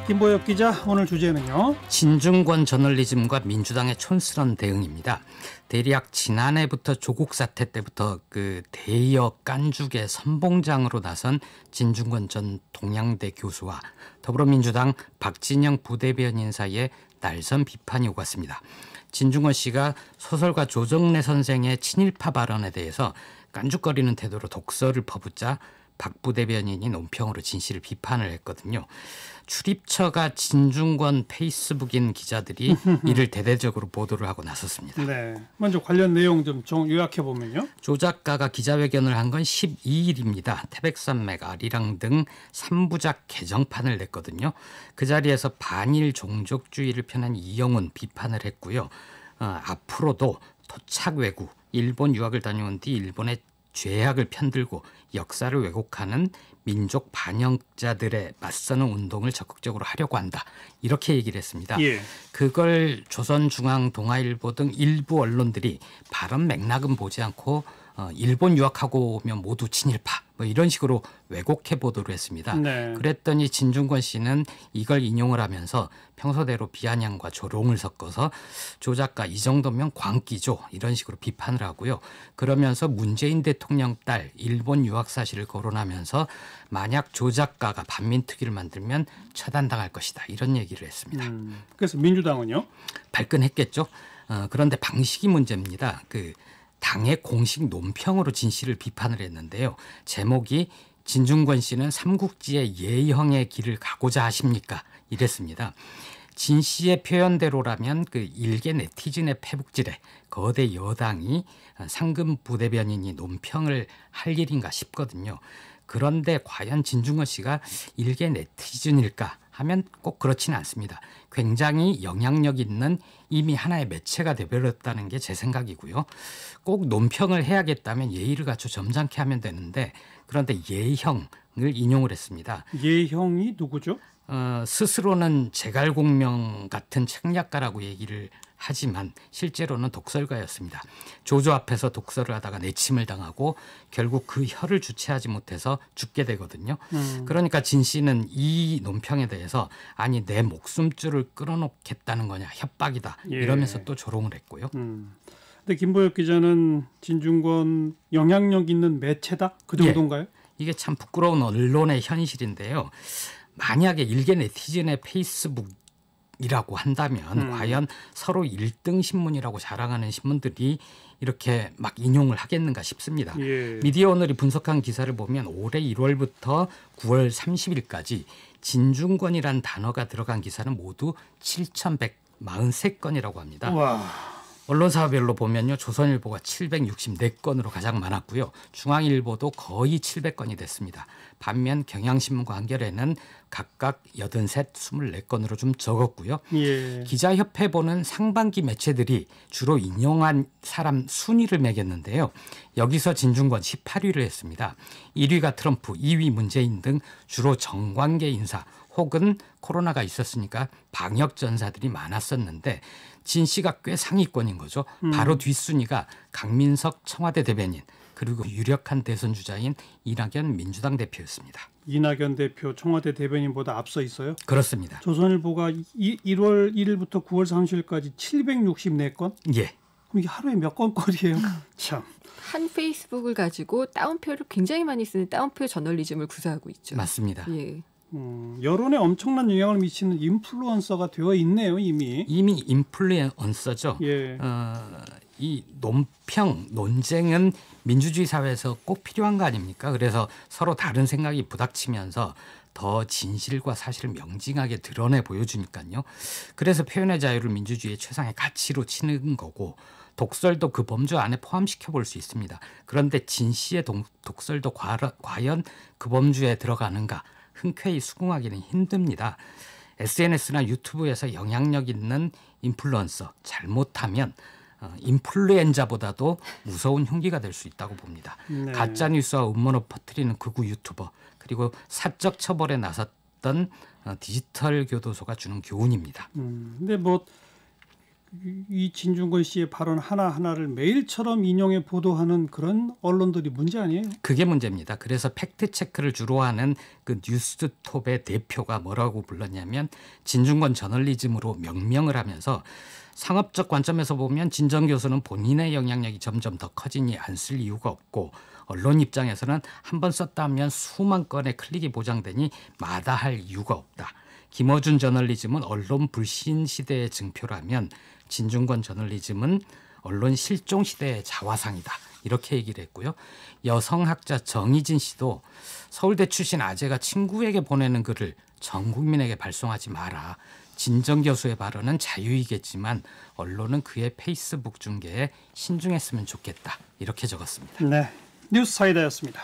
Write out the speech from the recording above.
김보엽 기자, 오늘 주제는요. 진중권 저널리즘과 민주당의 촌스런 대응입니다. 대략 지난해부터 조국 사태 때부터 그 대여 깐죽의 선봉장으로 나선 진중권 전 동양대 교수와 더불어민주당 박진영 부대변인 사이에 날선 비판이 오갔습니다. 진중권 씨가 소설가 조정래 선생의 친일파 발언에 대해서 깐죽거리는 태도로 독서를 퍼붓자 박 부대변인이 논평으로 진 씨를 비판을 했거든요. 출입처가 진중권 페이스북인 기자들이 이를 대대적으로 보도를 하고 나섰습니다. 네, 먼저 관련 내용 좀 요약해 보면요. 조 작가가 기자회견을 한 건 12일입니다. 태백산맥, 아리랑 등 3부작 개정판을 냈거든요. 그 자리에서 반일 종족주의를 펴는 이영훈 비판을 했고요. 앞으로도 토착 외구, 일본 유학을 다녀온 뒤 일본의 죄악을 편들고 역사를 왜곡하는 민족 반역자들에 맞서는 운동을 적극적으로 하려고 한다. 이렇게 얘기를 했습니다. 예. 그걸 조선중앙, 동아일보 등 일부 언론들이 발언 맥락은 보지 않고 일본 유학하고 오면 모두 친일파 뭐 이런 식으로 왜곡해 보도를 했습니다. 네. 그랬더니 진중권 씨는 이걸 인용을 하면서 평소대로 비아냥과 조롱을 섞어서 조 작가 이 정도면 광기죠 이런 식으로 비판을 하고요. 그러면서 문재인 대통령 딸 일본 유학 사실을 거론하면서 만약 조 작가가 반민특위를 만들면 처단당할 것이다 이런 얘기를 했습니다. 그래서 민주당은요? 발끈했겠죠. 그런데 방식이 문제입니다. 당의 공식 논평으로 진 씨를 비판을 했는데요. 제목이 진중권 씨는 삼국지의 예형의 길을 가고자 하십니까? 이랬습니다. 진 씨의 표현대로라면 일개 네티즌의 패북질에 거대 여당이 상금 부대변인이 논평을 할 일인가 싶거든요. 그런데 과연 진중권 씨가 일개 네티즌일까 하면 꼭 그렇지는 않습니다. 굉장히 영향력 있는 이미 하나의 매체가 되어버렸다는 게 제 생각이고요. 꼭 논평을 해야겠다면 예의를 갖춰 점잖게 하면 되는데 그런데 예형을 인용을 했습니다. 예형이 누구죠? 스스로는 제갈공명 같은 책략가라고 얘기를 하지만 실제로는 독설가였습니다. 조조 앞에서 독설을 하다가 내침을 당하고 결국 그 혀를 주체하지 못해서 죽게 되거든요. 그러니까 진 씨는 이 논평에 대해서 아니 내 목숨줄을 끊어놓겠다는 거냐 협박이다 이러면서 또 조롱을 했고요. 근데 김보엽 기자는 진중권 영향력 있는 매체다? 그 정도인가요? 예, 이게 참 부끄러운 언론의 현실인데요. 만약에 일개 네티즌의 페이스북이라고 한다면 과연 서로 1등 신문이라고 자랑하는 신문들이 이렇게 막 인용을 하겠는가 싶습니다. 예. 미디어 오늘이 분석한 기사를 보면 올해 1월부터 9월 30일까지 진중권이란 단어가 들어간 기사는 모두 7,143건이라고 합니다. 와. 언론사별로 보면요. 조선일보가 764건으로 가장 많았고요. 중앙일보도 거의 700건이 됐습니다. 반면 경향신문과 한겨레는 각각 83, 24건으로 좀 적었고요. 예. 기자협회 보는 상반기 매체들이 주로 인용한 사람 순위를 매겼는데요. 여기서 진중권 18위를 했습니다. 1위가 트럼프, 2위 문재인 등 주로 정관계 인사 혹은 코로나가 있었으니까 방역 전사들이 많았었는데 진 씨가 꽤 상위권인 거죠. 바로 뒷순위가 강민석 청와대 대변인 그리고 유력한 대선 주자인 이낙연 민주당 대표였습니다. 이낙연 대표 청와대 대변인보다 앞서 있어요? 그렇습니다. 조선일보가 1월 1일부터 9월 30일까지 764건? 예. 그럼 이게 하루에 몇 건거리예요? 참. 한 페이스북을 가지고 따옴표를 굉장히 많이 쓰는 따옴표 저널리즘을 구사하고 있죠. 맞습니다. 예. 여론에 엄청난 영향을 미치는 인플루언서가 되어 있네요, 이미. 이미 인플루언서죠. 예. 이 논평, 논쟁은 민주주의 사회에서 꼭 필요한 거 아닙니까? 그래서 서로 다른 생각이 부닥치면서 더 진실과 사실을 명징하게 드러내 보여주니까요. 그래서 표현의 자유를 민주주의의 최상의 가치로 치는 거고 독설도 그 범주 안에 포함시켜 볼 수 있습니다. 그런데 진 씨의 독설도 과연 그 범주에 들어가는가? 흔쾌히 수긍하기는 힘듭니다. SNS나 유튜브에서 영향력 있는 인플루언서 잘못하면 인플루엔자보다도 무서운 흉기가 될 수 있다고 봅니다. 네. 가짜뉴스와 음모를 퍼뜨리는 극우 유튜버 그리고 사적 처벌에 나섰던 디지털 교도소가 주는 교훈입니다. 근데 뭐 이 진중권 씨의 발언 하나하나를 매일처럼 인용해 보도하는 그런 언론들이 문제 아니에요? 그게 문제입니다. 그래서 팩트 체크를 주로 하는 그 뉴스톱의 대표가 뭐라고 불렀냐면 진중권 저널리즘으로 명명을 하면서 상업적 관점에서 보면 진 전 교수는 본인의 영향력이 점점 더 커지니 안 쓸 이유가 없고 언론 입장에서는 한 번 썼다 하면 수만 건의 클릭이 보장되니 마다할 이유가 없다. 김어준 저널리즘은 언론 불신 시대의 증표라면 진중권 저널리즘은 언론 실종 시대의 자화상이다. 이렇게 얘기를 했고요. 여성학자 정희진 씨도 서울대 출신 아재가 친구에게 보내는 글을 전 국민에게 발송하지 마라. 진정 교수의 발언은 자유이겠지만 언론은 그의 페이스북 중계에 신중했으면 좋겠다. 이렇게 적었습니다. 네, 뉴스 사이다였습니다.